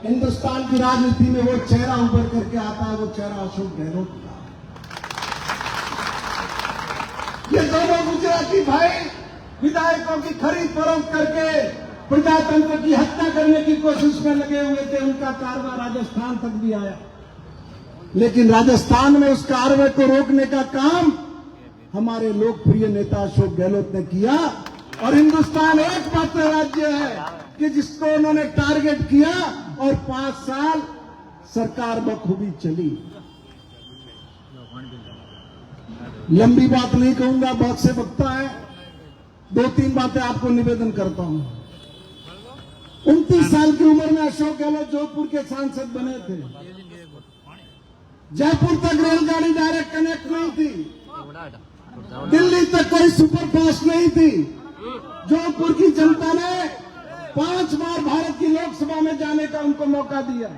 हिंदुस्तान की राजनीति में वो चेहरा उभर करके आता है, वो चेहरा अशोक गहलोत का। ये दोनों गुजराती भाई विधायकों की खरीद फरोख्त करके प्रजातंत्र की हत्या करने की कोशिश में लगे हुए थे। उनका कारवा राजस्थान तक भी आया, लेकिन राजस्थान में उस कारवे को रोकने का काम हमारे लोकप्रिय नेता अशोक गहलोत ने किया। और हिंदुस्तान एकमात्र राज्य है कि जिसको उन्होंने टारगेट किया और 5 साल सरकार बखूबी चली। लंबी बात नहीं कहूंगा, बहुत से वक्ता है, 2-3 बातें आपको निवेदन करता हूं। 29 साल की उम्र में अशोक गहलोत जोधपुर के सांसद बने थे। जयपुर तक रेलगाड़ी डायरेक्ट कनेक्ट नहीं थी, दिल्ली तक कोई सुपरफास्ट नहीं थी। जोधपुर की जनता ने 5 बार भारत की लोकसभा में जाने का उनको मौका दिया,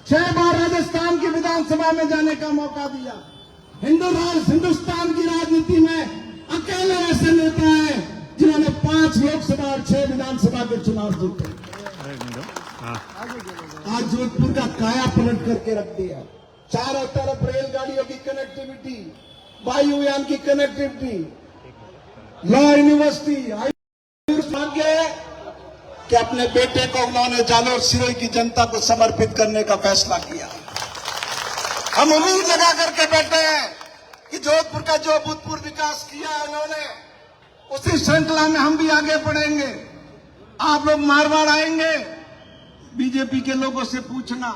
6 बार राजस्थान की विधानसभा में जाने का मौका दिया। हिंदुस्तान की राजनीति में अकेले ऐसे नेता हैं जिन्होंने 5 लोकसभा और 6 विधानसभा के चुनाव जीते। आज जोधपुर का काया पलट करके रख दिया। चारों तरफ रेलगाड़ियों की कनेक्टिविटी, वायुयान की कनेक्टिविटी, लॉ यूनिवर्सिटी। भाग्य है कि अपने बेटे को उन्होंने जालोर सिरोही की जनता को समर्पित करने का फैसला किया। हम उम्मीद लगा करके बैठे हैं कि जोधपुर का जो अभूतपूर्व विकास किया है उन्होंने, उसी श्रृंखला में हम भी आगे बढ़ेंगे। आप लोग मारवाड़ आएंगे, बीजेपी के लोगों से पूछना,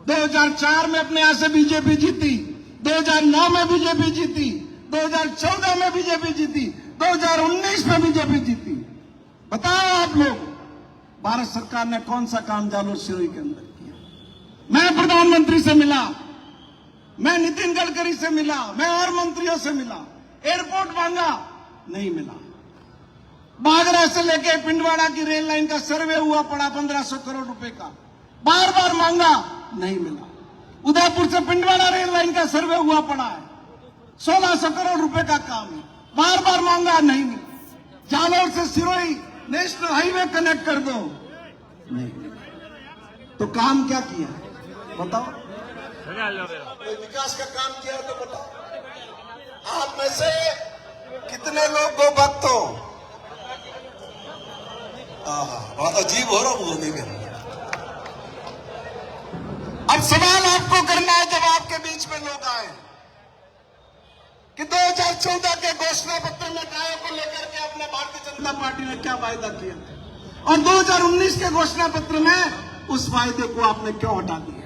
2004 में अपने यहां से बीजेपी जीती, 2009 में बीजेपी जीती, 2014 में बीजेपी जीती, 2019 में बीजेपी जीती। बताओ आप लोग, भारत सरकार ने कौन सा काम जालोर सिरोही के अंदर किया? मैं प्रधानमंत्री से मिला, मैं नितिन गडकरी से मिला, मैं और मंत्रियों से मिला, एयरपोर्ट मांगा, नहीं मिला। बागरा से लेके पिंडवाड़ा की रेल लाइन का सर्वे हुआ पड़ा 1500 करोड़ रुपए का, बार बार मांगा, नहीं मिला। उदयपुर से पिंडवाड़ा रेल लाइन का सर्वे हुआ पड़ा है, 1600 करोड़ रुपए का काम है, बार बार मांगा, नहीं मिला। जालोर से सिरोही नेशनल हाईवे कनेक्ट कर दो, नहीं। तो काम क्या किया बताओ? विकास का काम किया तो बताओ। आप में से कितने लोग गो भक्त हो? बहुत अजीब हो रहा बोलने के। अब सवाल आपको करना है जब आपके बीच में लोग आए कि 2014 के घोषणा पत्र में गायों को लेकर के अपने भारतीय जनता पार्टी ने क्या वायदा किया और 2019 के घोषणा पत्र में उस वायदे को आपने क्यों हटा दिया?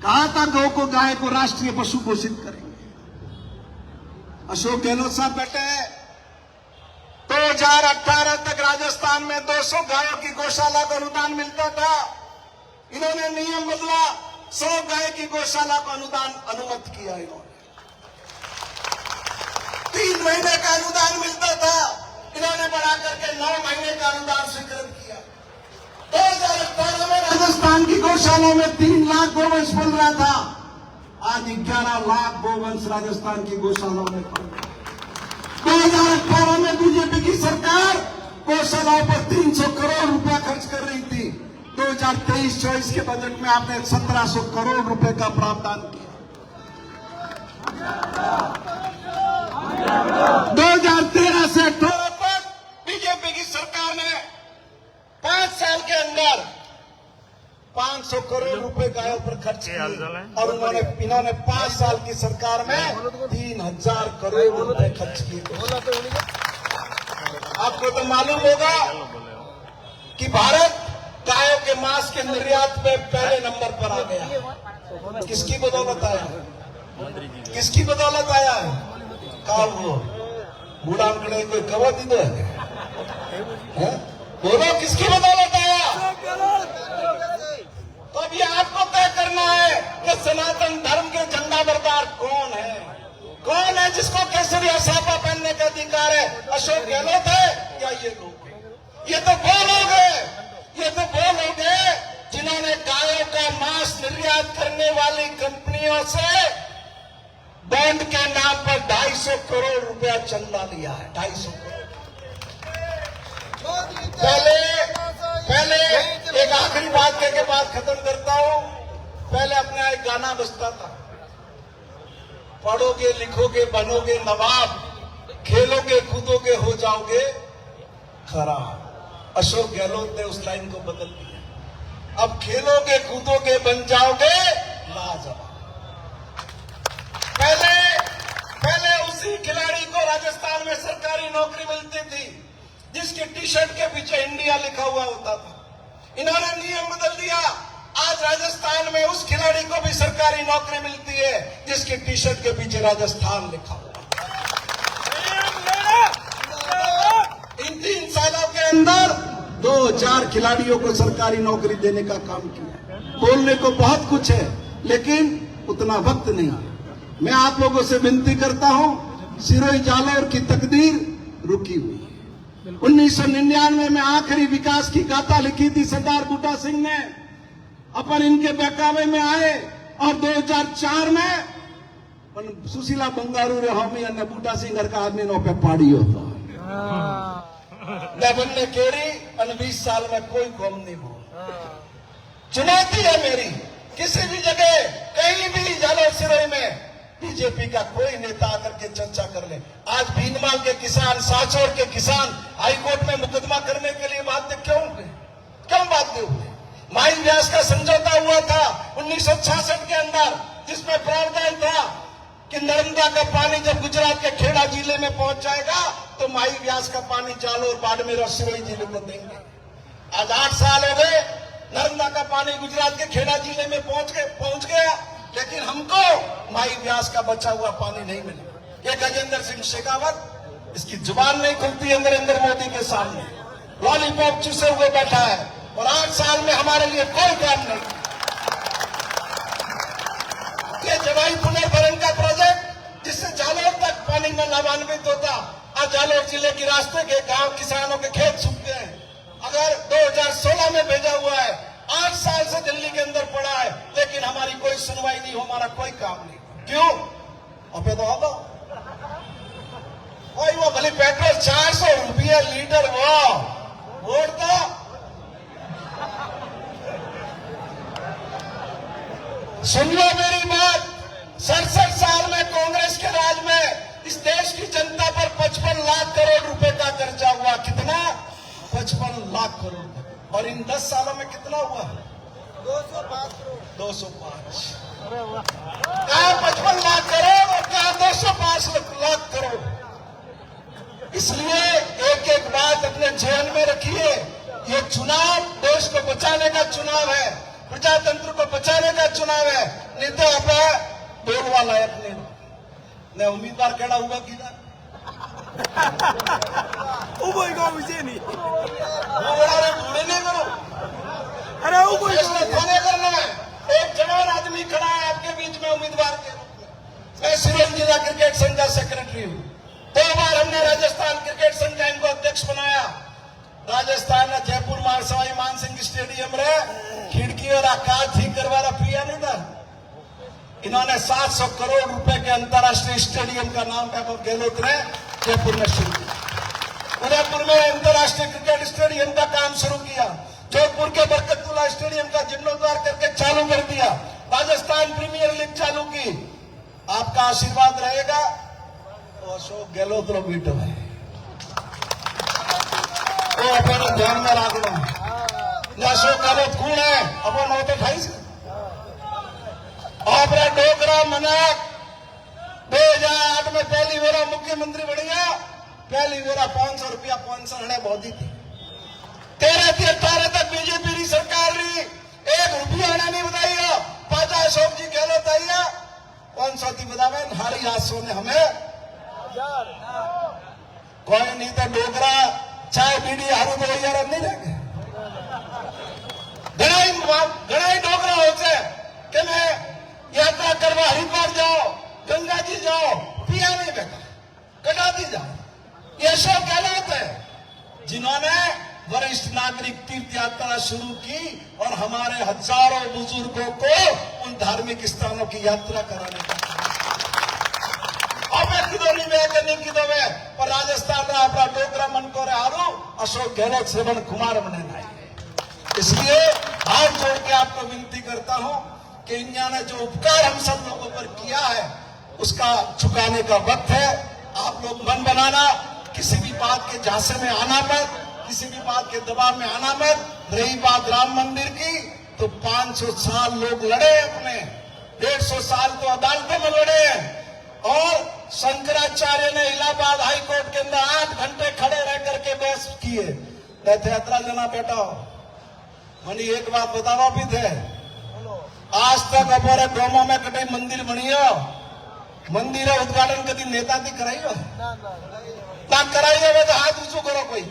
कहा था गौ को, गाय को राष्ट्रीय पशु घोषित करेंगे। अशोक गहलोत साहब बैठे हैं, 2018 तक राजस्थान में 200 गायों की गौशाला को अनुदान मिलता था। इन्होंने नियम बदला, 100 गाय की गौशाला को अनुदान अनुमत किया। इन्होंने 3 महीने का अनुदान मिलता था, इन्होंने बढ़ा करके 9 महीने का अनुदान स्वीकृत किया। 2018 में राजस्थान की गौशालाओं में 3 लाख गोवंश मिल रहा था, आज 11 लाख गोवंश राजस्थान की गौशालाओं में पड़ गया। 2018 में बीजेपी की सरकार गौशालाओं पर 300 करोड़ रुपया खर्च कर रही थी। 2023-24 के बजट में आपने 1700 करोड़ रुपए का प्रावधान किया। 2013 से 18 तक बीजेपी की सरकार ने 5 साल के अंदर 500 करोड़ रुपए गायों पर खर्च किए और इन्होंने 5 साल की सरकार में 3000 करोड़ रुपए खर्च किए। आपको तो मालूम होगा कि भारत गायों के मांस के निर्यात में पहले नंबर पर आ गया। किसकी बदौलत आया? किसकी बदौलत आया? कहा वो बूढ़ा अंकड़े कोई कवा दी दो, बोलो किसकी बदौलत आया? तो अब ये आपको तय करना है कि सनातन धर्म के झंडा बरदार कौन है? कौन है जिसको केसरिया साफा पहनने का अधिकार है? अशोक गहलोत है या ये लोग? ये तो वो लोग हैं, ये तो वो लोग हैं जिन्होंने गायों का मांस निर्यात करने वाली कंपनियों से बॉन्ड के नाम पर 250 करोड़ रुपया चंदा लिया है। 250 करोड़। पहले एक आखिरी बात कह के बात खत्म करता हूं। पहले अपने यहाँ एक गाना बजता था, पढ़ोगे लिखोगे बनोगे नवाब, खेलोगे कूदोगे हो जाओगे खराब। अशोक गहलोत ने उस लाइन को बदल दिया, अब खेलोगे कूदोगे बन जाओगे लाजवाब। पहले उसी खिलाड़ी को राजस्थान में सरकारी नौकरी मिलती थी जिसके टी शर्ट के पीछे इंडिया लिखा हुआ होता था। इन्होंने नियम बदल दिया, आज राजस्थान में उस खिलाड़ी को भी सरकारी नौकरी मिलती है जिसके टी शर्ट के पीछे राजस्थान लिखा हुआ। इन 3 सालों के अंदर 2-4 खिलाड़ियों को सरकारी नौकरी देने का काम किया। बोलने को बहुत कुछ है लेकिन उतना वक्त नहीं है। मैं आप लोगों से विनती करता हूं, सिरोही जालौर की तकदीर रुकी हुई है। 1999 में आखिरी विकास की गाथा लिखी थी सरदार बूटा सिंह ने, अपन इनके बहकावे में आए और 2004 में सुशीला बंगारू रे हामी अने बूटा सिंह घर का आदमी नो पे पाड़ी होता देवन ने केरी और 20 साल में कोई कौम नहीं हो। चुनौती है मेरी, किसी भी जगह कहीं भी जालौर सिरोही में बीजेपी का कोई नेता आकर के चर्चा कर ले। आज भीनमाल के किसान, साचौर के किसान हाईकोर्ट में मुकदमा करने के लिए बाध्य क्यों बाध्य हुए? माई व्यास का समझौता हुआ था 1966 के अंदर, जिसमें प्रावधान था कि नर्मदा का पानी जब गुजरात के खेड़ा जिले में पहुंच जाएगा तो माई व्यास का पानी जालौर, बाड़मेर और सिरोही जिले को देंगे। आज 8 साल हो गए, नर्मदा का पानी गुजरात के खेड़ा जिले में पहुंच गया, लेकिन हमको माई व्यास का बचा हुआ पानी नहीं मिला। ये गजेंद्र सिंह शेखावत, इसकी जुबान नहीं खुलती नरेंद्र मोदी के सामने, लॉलीपॉप चूसे हुए बैठा है और 8 साल में हमारे लिए कोई काम नहीं। ये जवाई पुनर्भरण का प्रोजेक्ट जिससे जालौर तक पानी में लाभान्वित होता, आज जालौर जिले के रास्ते के गांव किसानों के खेत सूख गए हैं। अगर 2016 में भेजा हुआ है, 8 साल से दिल्ली के अंदर पड़ा है, लेकिन हमारी कोई सुनवाई नहीं हो, हमारा कोई काम नहीं। क्यों? अबे तो होगा वो भले पेट्रोल 400 रुपये लीटर वोट तो सुन लो मेरी बात। 67 साल में कांग्रेस के राज में इस देश की जनता पर 55 लाख करोड़ रुपए का कर्जा हुआ। कितना? 55 लाख करोड़। और इन 10 सालों में कितना हुआ? 205। कहा 55 लाख करोड़ और कहा 205 लाख करोड़। इसलिए एक एक बात अपने जेहन में रखिए, ये चुनाव देश को बचाने का चुनाव है, प्रजातंत्र को बचाने का चुनाव है, नहीं तो आप बोलवा लायक नहीं। उम्मीदवार केड़ा हुआ कि विजय नहीं बूढ़े नहीं करो, अरे वो थाने करना है। एक जवान आदमी खड़ा है आपके बीच में उम्मीदवार के रूप में। मैं सिरोही जिला क्रिकेट संघ का सेक्रेटरी हूँ। 2 बार हमने राजस्थान क्रिकेट संघ का इनको अध्यक्ष बनाया। राजस्थान ने जयपुर में सवाई मानसिंह स्टेडियम रे खिड़की और आकाश ठीक करवा पिया नहीं था। इन्होंने 700 करोड़ रुपए के अंतर्राष्ट्रीय स्टेडियम का नाम वैभव गहलोत ने जयपुर में शुरू किया। उदयपुर में अंतर्राष्ट्रीय क्रिकेट स्टेडियम का काम शुरू किया। जोधपुर के बरकतुल्ला स्टेडियम का जीर्णोद्धार करके चालू कर दिया। राजस्थान प्रीमियर लीग चालू की। आपका आशीर्वाद रहेगा तो अशोक गहलोत रो बीटो है, वो अपने ध्यान में रखना। अशोक गहलोत कौन है? अपन 928 आपने डोगरा मनाक 2008 में पहली मेरा मुख्यमंत्री बढ़िया, पहली मेरा 500 रुपया पेंशन है बहुत ही थी। 13 से 18 तक बीजेपी की सरकार रही, 1 रुपया नहीं बताइए। पाचा अशोक जी गहलोत आइया 500 थी बतावे, हारी आंसू ने हमें कोई नहीं तो डोगरा चाय बीड़ी हारू तो यार नहीं रहे। घना डोगरा होते कि मैं यात्रा करवा हरिद्वार जाओ, गंगा जी जाओ, पिया नहीं बेटा कटा दी जाओ। ये अशोक गहलोत है जिन्होंने वरिष्ठ नागरिक तीर्थ यात्रा शुरू की और हमारे हजारों बुजुर्गों को उन धार्मिक स्थानों की यात्रा कराने का। पर राजस्थान अपना डोगरा मन को हारू अशोक गहलोत श्रवण कुमार बने इसलिए हाथ जोड़ के आपको विनती करता हूं कि इंडिया ने जो उपकार हम सब लोगों पर किया है उसका चुकाने का वक्त है। आप लोग मन बनाना, किसी भी बात के झांसे में आना मत, किसी भी बात के दबाव में आना मत। रही बात राम मंदिर की, तो 500 साल लोग लड़े अपने, 150 साल तो अदालतों में लड़े हैं और शंकराचार्य ने इलाहाबाद हाई कोर्ट के अंदर 8 घंटे खड़े रह करके बहस किए। कहते 17 जना बैठा मनी एक बात बतावा भी थे, आज तक हमारे गांव में कटे मंदिर बनियो, मंदिर उद्घाटन कभी नेता थी कराइयो ना कराइए तो हाथ ऊंचू करो। कोई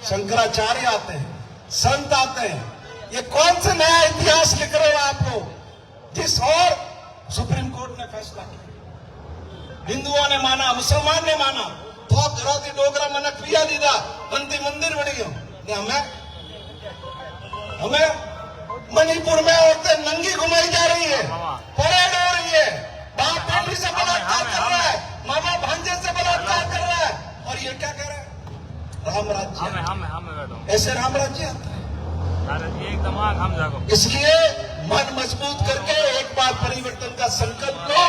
शंकराचार्य आते हैं, संत आते हैं, ये कौन सा नया इतिहास लिख रहे हो आप लोग? जिस और सुप्रीम कोर्ट ने फैसला किया, हिंदुओं ने माना, मुसलमान ने माना, तो घरों डोगरा मन क्रिया लीधा बनती मंदिर बनी हो। हमें मणिपुर में औरतें नंगी घुमाई जा रही है, परेड हो रही है, बाप बेटी से बलात्कार कर रहा है, मामा भांजे से बलात्कार कर रहा है, और ये क्या कह रहा है? राम राज्य। ऐसे राम राज्य आता है? एकदम हम जागो। इसलिए मन मजबूत करके एक बार परिवर्तन का संकल्प लो,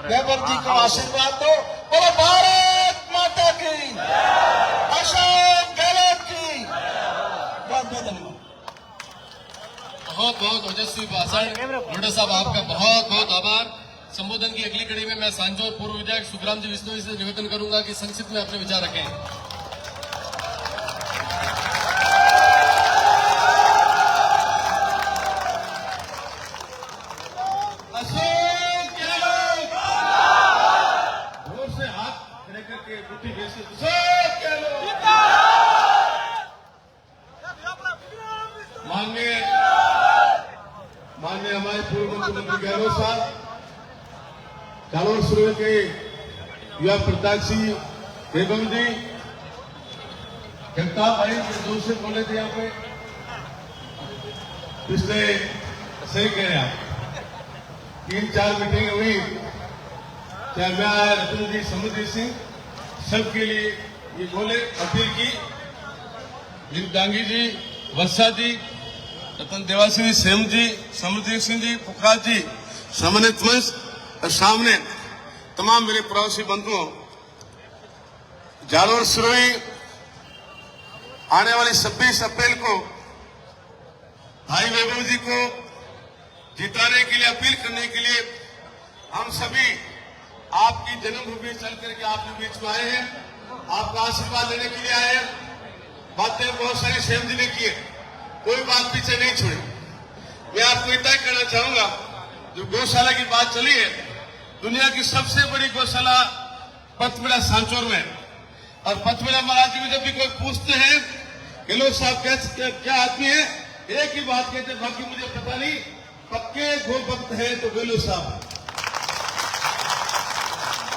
गैबर जी को आशीर्वाद दो, बोलो भारत माता की, अशोक गहलोत की। बहुत बहुत धन्यवाद। बहुत बहुत ओजस्वी भाषण लोढ़ा साहब, आपका बहुत बहुत आभार। संबोधन की अगली कड़ी में मैं सांजौर पूर्व विधायक सुखराम जी विश्नोई से निवेदन करूंगा कि संक्षिप्त में अपने विचार रखें। माननीय हमारे पूर्व मुख्यमंत्री गहलोत साहब, जालोर सुरवे के युवा प्रत्याशी बेगम जी, जगताप भाई जो जोर से बोले थे यहाँ पे, पिछले सही कह रहे आप, 3-4 मीटिंग हुई, चाहे मैं रतन जी, समुद्री सिंह, सबके लिए ये बोले, अपील की, डांगी जी, वर्षा जी, रतन देवासी, सेम जी, समुद्री सिंह जी, पुखराज जी, सम्मानित मंच और सामने तमाम मेरे प्रवासी बंधुओं, जालोर सिरोही आने वाली 26 अप्रैल को भाई वैभव जी को जिताने के लिए, अपील करने के लिए हम सभी आपकी जन्मभूमि चल करके आपके बीच में आए हैं, आपका आशीर्वाद लेने के लिए आए हैं। बातें बहुत सारी सेम जी ने की है, कोई बात पीछे नहीं छोड़ी। मैं आपको इतना कहना चाहूंगा, जो गौशाला की बात चली है, दुनिया की सबसे बड़ी गौशाला पथमेड़ा सांचौर में, और पथमेड़ा महाराज जी को जब भी कोई पूछते हैं गहलोत साहब क्या आदमी है, एक ही बात कहते, बाकी मुझे पता नहीं, पक्के गो भक्त है तो गहलोत साहब।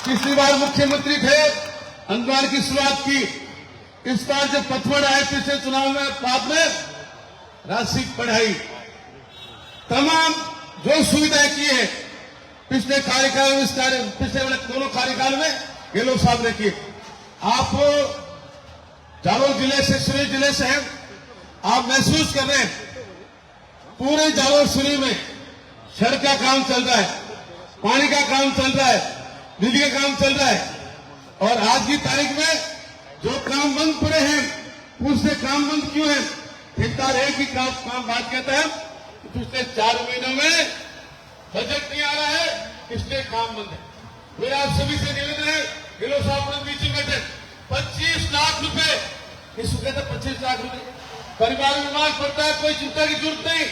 पिछली बार मुख्यमंत्री थे, अंदवार की शुरुआत की, इस बार जब पथमेड़ा आए पिछले चुनाव में, बाद में राशि पढ़ाई, तमाम जो सुविधाएं की है पिछले कार्यकाल में, पिछले दोनों कार्यकाल में गहलोत साहब ने की। आप जालोर जिले से, सिरोही जिले से हैं, आप महसूस कर रहे हैं पूरे जालोर सिरोही में सड़क का काम चल रहा है, पानी का काम चल रहा है, बिजली का काम चल रहा है, और आज की तारीख में जो काम बंद पड़े हैं, पूछते काम बंद क्यों है? ठेकेदार एक ही काम बात कहता है, पिछले 4 महीनों में बजट नहीं आ रहा है, इसलिए काम बंद है। मेरा आप सभी से निवेदन है, गहलोत साहब ने बीच में बैठे 25 लाख रुपए, किसको कहते 25 लाख रुपए, परिवार में बीमार पड़ता है, कोई चिंता की जरूरत नहीं,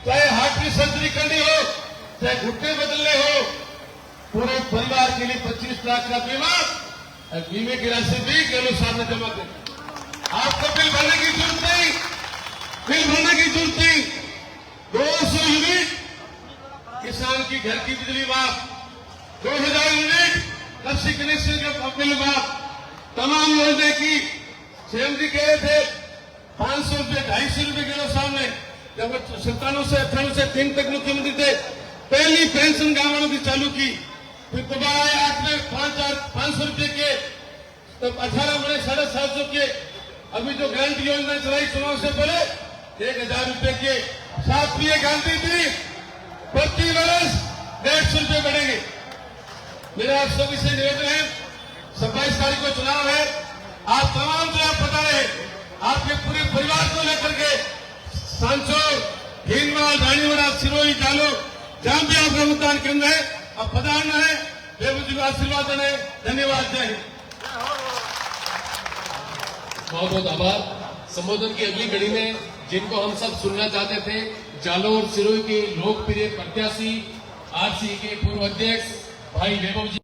चाहे हार्ट की सर्जरी करनी हो, चाहे घुटने बदलने हो, पूरे परिवार के लिए 25 लाख का बीमा, और बीमे की राशि भी गहलोत साहब ने जमा कर। आपको बिल भरने की जरूरत नहीं, बिल भरने की जरूरत नहीं, 200 यूनिट किसान की घर की बिजली माफ, 2000 यूनिट कृषि कनेक्शन का बिल माफ, तमाम योजना की सीएम जी कह रहे थे 500 रुपये 250 रुपये गहलोत साहब ने, जब 97 से 98 से 3 तक मुख्यमंत्री थे, पहली पेंशन गांव वालों की चालू की, फिर दोबारा आए 8 में 500 रुपये के, तब 18 बने 750 के, अभी जो गारंटी योजना चलाई चुनाव से पहले 1,000 रुपए के 7 गारंटी थी, प्रति वर्ष 150 रुपए बढ़ेंगे। मेरा आप सभी से निवेदन है, 27 तारीख को चुनाव है, आप तमाम जो आप पता रहे आपके पूरे परिवार को लेकर के सांसोर, भीनमाल, रानीवाड़ा, सिरोही, जालोर जहां भी आपका मतदान केंद्र है, अब पधारना है, देवजी को आशीर्वाद देना है। धन्यवाद, जय हिंद। बहुत बहुत आभार। संबोधन की अगली कड़ी में जिनको हम सब सुनना चाहते थे, जालोर सिरोही के लोकप्रिय प्रत्याशी, आरसी के पूर्व अध्यक्ष भाई वैभव जी।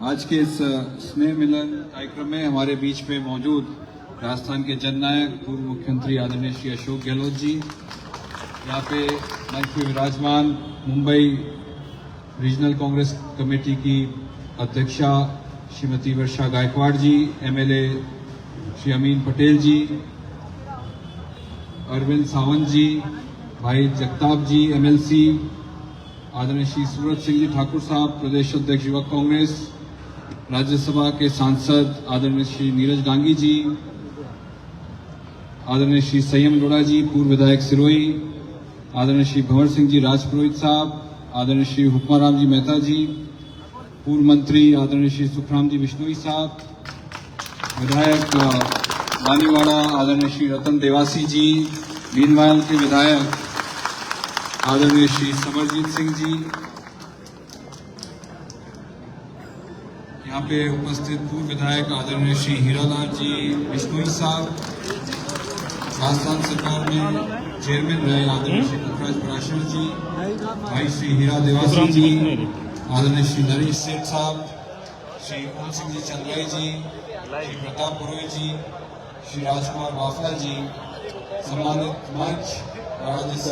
आज के इस स्नेह मिलन कार्यक्रम में हमारे बीच में मौजूद राजस्थान के जननायक पूर्व मुख्यमंत्री आदरणीय श्री अशोक गहलोत जी, यहाँ पे मंच पे विराजमान मुंबई रीजनल कांग्रेस कमेटी की अध्यक्षा श्रीमती वर्षा गायकवाड़ जी, एमएलए श्री अमीन पटेल जी, अरविंद सावंत जी, भाई जगताप जी एमएलसी, आदरणीय श्री सूरज सिंह जी ठाकुर साहब, प्रदेश अध्यक्ष युवक कांग्रेस, राज्यसभा के सांसद आदरणीय श्री नीरज गांगी जी, आदरणीय श्री संयम लोढ़ा जी, पूर्व विधायक सिरोही, आदरणीय श्री भंवर सिंह जी राजपुरोहित साहब, आदरणीय श्री हुक्माराम जी मेहता जी, पूर्व मंत्री आदरणीय श्री सुखराम जी बिश्नोई साहब, विधायक रानीवाड़ा आदरणीय श्री रतन देवासी जी, भीनमाल के विधायक आदरणीय श्री समरजीत सिंह जी, यहाँ पे उपस्थित पूर्व विधायक आदरणीय श्री हीरालाल जी बिश्नोई साहब, राजस्थान सरकार में चेयरमैन रहे आदरणीय श्री पुखराज पराशर जी, भाई श्री हीरा देवासी जी, आदरणीय श्री नरेश सेठ साहब, श्री ओम सिंह जी चंद्राई जी, श्री प्रताप पुरोहित जी, श्री राजकुमार वाफला जी, सम्मानित मंच और आज इस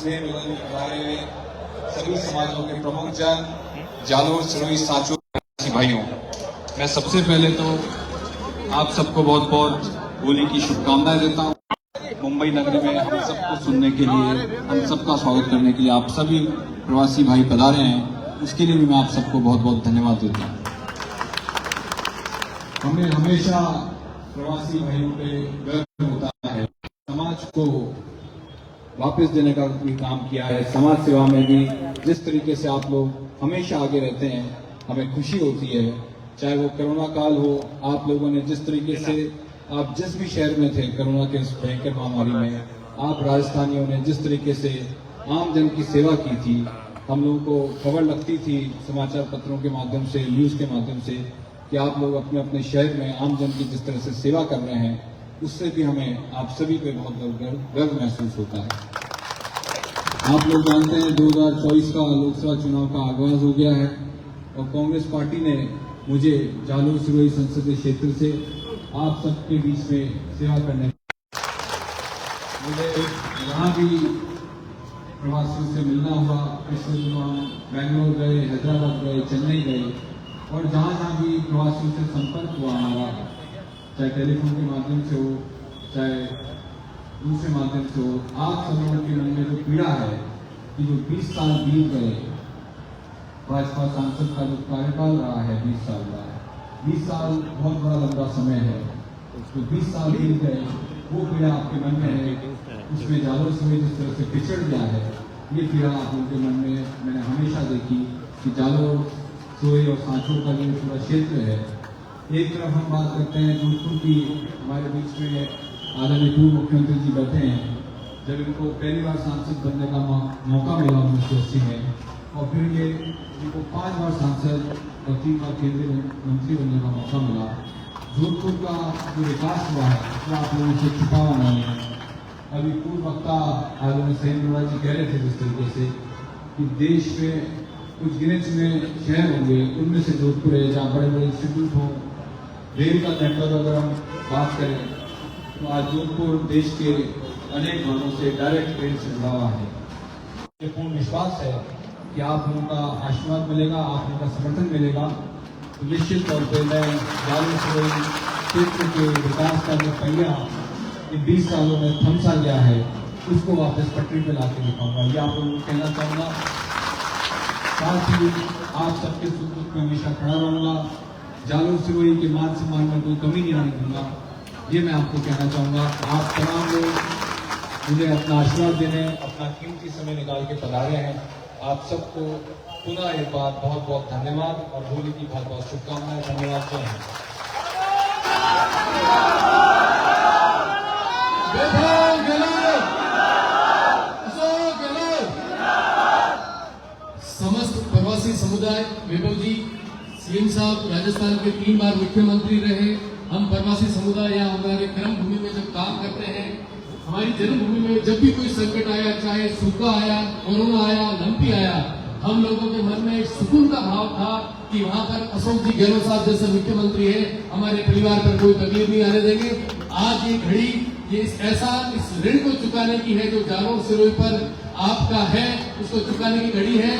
स्नेह मिलन में पधारे हुए सभी समाजों के प्रमुख जन, जालोर सिरोही सांचोर भाइयों, मैं सबसे पहले तो आप सबको बहुत बहुत होली की शुभकामनाएं देता हूँ। मुंबई नगरी में हम सबको सुनने के लिए, हम सबका स्वागत करने के लिए आप सभी प्रवासी भाई पधारे हैं, उसके लिए भी मैं आप सबको बहुत बहुत धन्यवाद देता हूँ। हमें हमेशा प्रवासी भाइयों पे गर्व होता है, समाज को वापस देने का भी काम किया है, समाज सेवा में भी जिस तरीके से आप लोग हमेशा आगे रहते हैं, हमें खुशी होती है। चाहे वो कोरोना काल हो, आप लोगों ने जिस तरीके से, आप जिस भी शहर में थे कोरोना के इस भयंकर महामारी में, आप राजस्थानियों ने जिस तरीके से आम जन की सेवा की थी, हम लोगों को खबर लगती थी समाचार पत्रों के माध्यम से, न्यूज़ के माध्यम से कि आप लोग अपने अपने शहर में आम जन की जिस तरह से सेवा कर रहे हैं, उससे भी हमें आप सभी पे बहुत गर्व महसूस होता है। आप लोग जानते हैं 2024 का लोकसभा चुनाव का आगाज हो गया है और कांग्रेस पार्टी ने मुझे जालोर सिरोही संसदीय क्षेत्र से आप सबके बीच में सेवा करने, मुझे यहाँ भी प्रवासियों से मिलना हुआ। पिछले दिनों हम बेंगलोर गए, हैदराबाद गए, चेन्नई गए और जहाँ जहाँ भी प्रवासियों से संपर्क हुआ हमारा, चाहे टेलीफोन के माध्यम से हो, चाहे दूसरे माध्यम से हो, आप सब लोगों के मन में जो पीड़ा है कि जो 20 साल बीत गए, भाजपा सांसद का जो कार्यकाल रहा है 20 साल का, 20 साल बहुत बड़ा लंबा समय है, तो 20 साल बीत गए, वो पीड़ा आपके मन में है, उसमें जालोर सिरोही जिस तरह से पिछड़ गया है, ये पीड़ा आप लोगों के मन में मैंने हमेशा देखी कि जालोर सिरोही और सांचोर का जो पूरा क्षेत्र है, एक तरफ हम बात करते हैं जोधपुर की, हमारे बीच में आदरणीय पूर्व मुख्यमंत्री जी बैठे हैं, जब इनको पहली बार सांसद बनने का मौका मिला 1980 में, और फिर ये इनको 5 बार सांसद और 3 बार केंद्रीय मंत्री बनने का मौका मिला। जोधपुर का जो विकास हुआ है वो आप लोगों से छुपा हुआ नहीं है। अभी पूर्व वक्ता आदरणीय संयम लोढ़ा जी कह रहे थे जिस तरीके से कि देश में कुछ गिने चुने शहर होंगे, उनमें से जोधपुर है जहाँ बड़े बड़े इंस्टीट्यूट हों, रेल का नेटवर्क अगर हम बात करें तो आज जोधपुर देश के अनेक भागों से डायरेक्ट ट्रेन से जुड़ा हुआ है। ये पूर्ण विश्वास है कि आप लोगों का आशीर्वाद मिलेगा, आप लोगों का समर्थन मिलेगा, तो निश्चित तौर पर मैं जालोर सिरोही क्षेत्र के विकास का जो पहिया इन 20 सालों में थम सा गया है, उसको वापस पटरी पे लाके दिखाऊंगा। ये आप लोगों को कहना चाहूंगा। साथ ही आप सबके सुख दुख में हमेशा खड़ा रहूंगा। जालोर सिरोही के मान सम्मान में कोई कमी नहीं आने दूंगा। ये मैं आपको कहना चाहूंगा। आप तमाम लोग मुझे अपना आशीर्वाद देने, अपना कीमती समय निकाल के पधारे हैं। आप सबको पुनः एक बार बहुत बहुत धन्यवाद और होली की बहुत बहुत शुभकामनाएं। धन्यवाद। जय हिंद। समस्त प्रवासी समुदाय, वैभव जी सीएम साहब राजस्थान के 3 बार मुख्यमंत्री रहे। हम प्रवासी समुदाय यहाँ हमारे कर्म भूमि में जब काम करते हैं, हमारी जन्मभूमि में जब भी कोई संकट आया, चाहे सूखा आया, कोरोना आया, लंपी आया, हम लोगों के मन में एक सुकून का भाव था कि वहां पर अशोक जी गहलोत साहब जैसे मुख्यमंत्री है, हमारे परिवार पर कोई तकलीफ नहीं आने देंगे। आज ये घड़ी, ये इस ऋण को चुकाने की है जो जालोर सिरोही पर आपका है, उसको चुकाने की घड़ी है।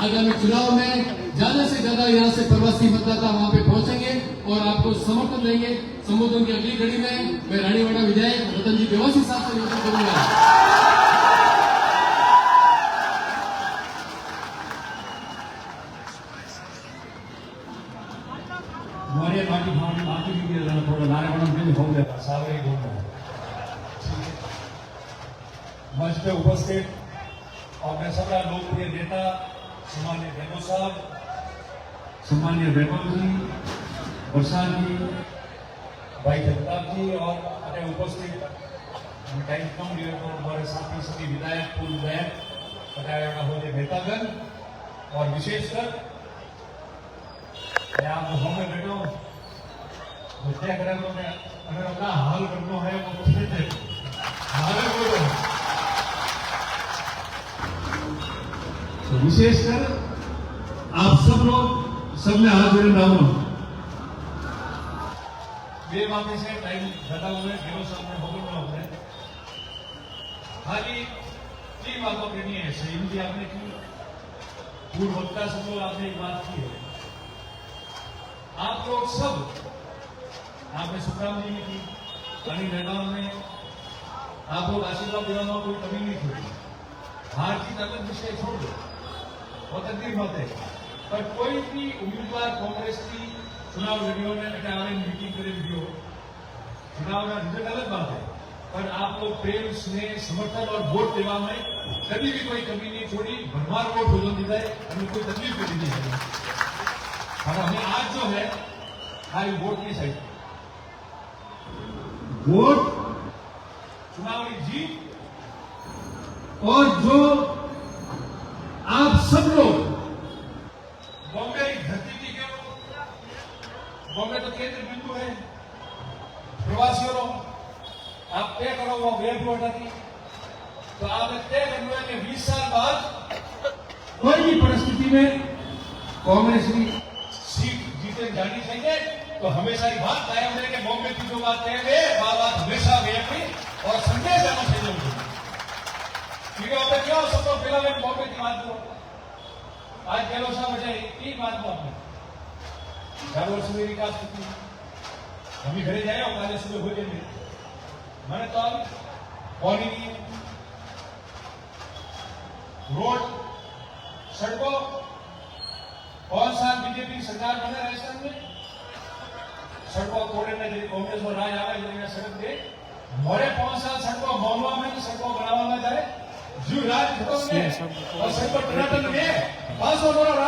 आगामी चुनाव में ज्यादा से ज्यादा यहाँ से प्रवासी मतदाता वहां पे पहुंचेंगे और आपको समर्थन देंगे। संबोधन की अगली घड़ी में मैं रानीवाड़ा विधायक रतन जी बेवासी साहब से निवेदन करूंगा। हमारे पार्टी थोड़ा नारायण होंगे सावरी घूमना मंच पे उपस्थित अपने सभी लोकप्रिय नेता सम्मान्य गहलोत साहब, सम्मान्य वैभव जी, प्रसाद जी, भाई जगताप जी और अन्य उपस्थित टाइम कम लिया तो हमारे साथी सभी विधायक, पूर्व विधायक, बताया होते नेतागण और विशेषकर मैं आप लोगों में बैठा हूँ तो क्या करें तो मैं अगर अपना हाल करना है वो फिर हाल बोलो। तो विशेषकर आप सब लोग सब में हाथ जोड़े डाउन वे बातें से टाइम ज्यादा हुए गेलो साहब ने होगल में होते खाली 3 बातों करनी है। सही जी आपने की, पूर्व वक्ता सब लोग आपने एक बात की है। आप लोग सब आपने सुखराम जी ने की, पानी मैदान में आप लोग आशीर्वाद देना कोई कमी नहीं छोड़ी। हार जीत अलग विषय छोड़ दो, बहुत तकलीफ बात है, पर कोई भी उम्मीदवार कांग्रेस की चुनाव लड़ियों में मीटिंग करे वीडियो चुनाव का रिजल्ट अलग बात है, पर आप लोग प्रेम, स्नेह, समर्थन और वोट देवा में कभी भी कोई कमी नहीं छोड़ी। भरमार वोट हो दी जाए, हमें कोई तकलीफ नहीं दी है। और हमें आज जो है खाली वोट की साइड, वोट, चुनाव की जीत और जो आप सब लोग बॉम्बे की धरती की क्यों, बॉम्बे तो केंद्र बिंदु है प्रवासियों, आप तय करो वो एयरपोर्ट आती तो आपने तय करना है कि 20 साल बाद कोई भी परिस्थिति में कांग्रेस की सीट जीते जानी चाहिए। तो हमेशा ही बात कायम रहे कि बॉम्बे की जो बात तय है बात हमेशा व्यापी और संदेश जाना चाहिए। क्योंकि आपने क्यों सबको पहला मैं बॉम्बे की बात करो, आज गहलोत साहब वजह 3 बात आपने जालोर सुबह विकास की हम घरे जाए और काले सुबह हो जाएंगे मैंने तो अब पानी की रोड, सड़कों, 5 साल बीजेपी सरकार बने राजस्थान में, सड़कों तोड़े में यदि कांग्रेस और राज आवे यदि सड़क दे मोरे 5 साल सड़कों मामला में सड़कों बनावा ना जाए जो राज खत्म में और सड़कों टनाटन में 500 करोड़